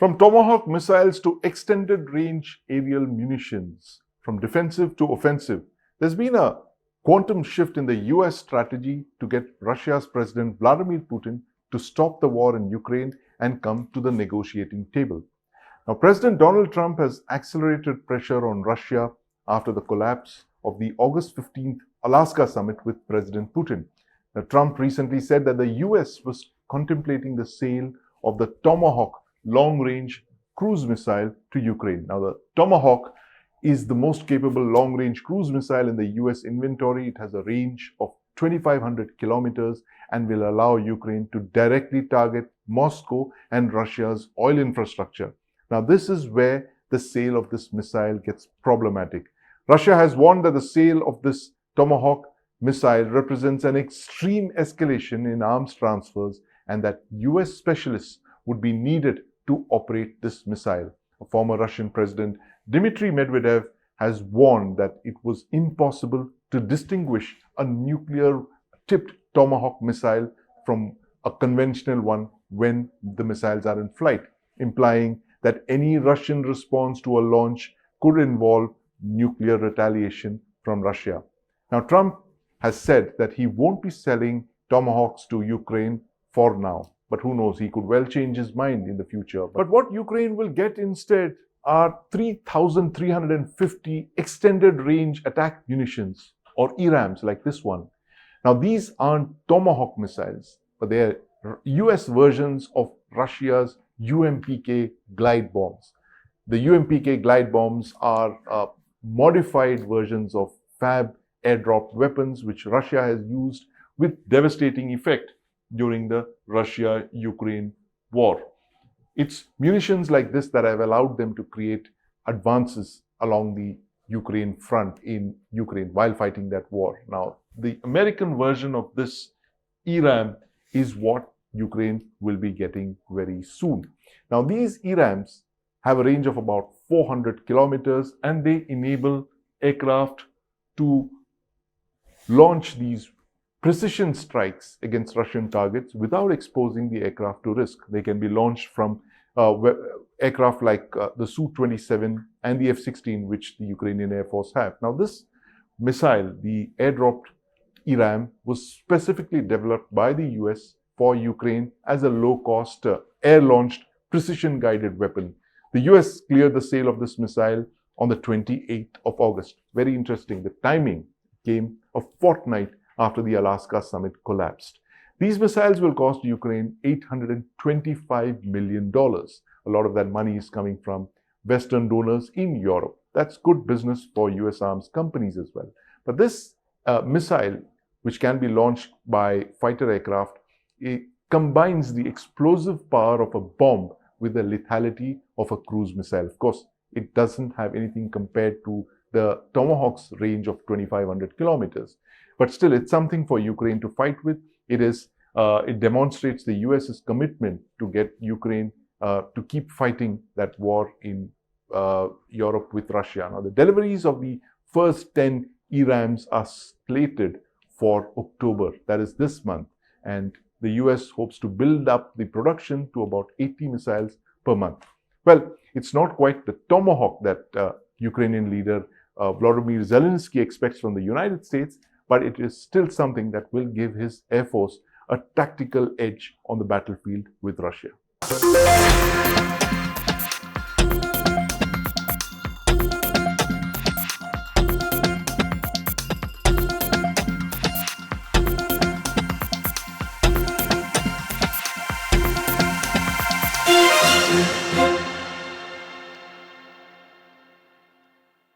From Tomahawk missiles to extended range aerial munitions, from defensive to offensive, there's been a quantum shift in the US strategy to get Russia's President Vladimir Putin to stop the war in Ukraine and come to the negotiating table. Now, President Donald Trump has accelerated pressure on Russia after the collapse of the August 15th Alaska summit with President Putin. Now, Trump recently said that the US was contemplating the sale of the Tomahawk long-range cruise missile to Ukraine. Now, the Tomahawk is the most capable long-range cruise missile in the US inventory. It has a range of 2,500 kilometers and will allow Ukraine to directly target Moscow and Russia's oil infrastructure. Now, this is where the sale of this missile gets problematic. Russia has warned that the sale of this Tomahawk missile represents an extreme escalation in arms transfers and that US specialists would be needed to operate this missile. Former Russian President Dmitry Medvedev has warned that it was impossible to distinguish a nuclear-tipped Tomahawk missile from a conventional one when the missiles are in flight, implying that any Russian response to a launch could involve nuclear retaliation from Russia. Now, Trump has said that he won't be selling Tomahawks to Ukraine for now. But who knows, he could well change his mind in the future. But what Ukraine will get instead are 3,350 extended range attack munitions, or ERAMs like this one. Now, these aren't Tomahawk missiles, but they are US versions of Russia's UMPK glide bombs. The UMPK glide bombs are modified versions of FAB airdropped weapons, which Russia has used with devastating effect during the Russia-Ukraine war. It's munitions like this that have allowed them to create advances along the Ukraine front in Ukraine while fighting that war. Now, the American version of this ERAM is what Ukraine will be getting very soon. Now, these ERAMs have a range of about 400 kilometers and they enable aircraft to launch these precision strikes against Russian targets without exposing the aircraft to risk. They can be launched from aircraft like the Su-27 and the F-16, which the Ukrainian Air Force have. Now, this missile, the airdropped ERAM, was specifically developed by the US for Ukraine as a low-cost air-launched precision-guided weapon. The US cleared the sale of this missile on the 28th of August. Very interesting. The timing came a fortnight after the Alaska summit collapsed. These missiles will cost Ukraine $825 million. A lot of that money is coming from Western donors in Europe. That's good business for US arms companies as well. But this missile, which can be launched by fighter aircraft, it combines the explosive power of a bomb with the lethality of a cruise missile. Of course, it doesn't have anything compared to the Tomahawk's range of 2,500 kilometers. But still, it's something for Ukraine to fight with. It demonstrates the US's commitment to get Ukraine to keep fighting that war in Europe with Russia. Now, the deliveries of the first 10 ERAMs are slated for October, that is this month. And the US hopes to build up the production to about 80 missiles per month. Well, it's not quite the Tomahawk that Ukrainian leader Vladimir Zelensky expects from the United States, but it is still something that will give his Air Force a tactical edge on the battlefield with Russia.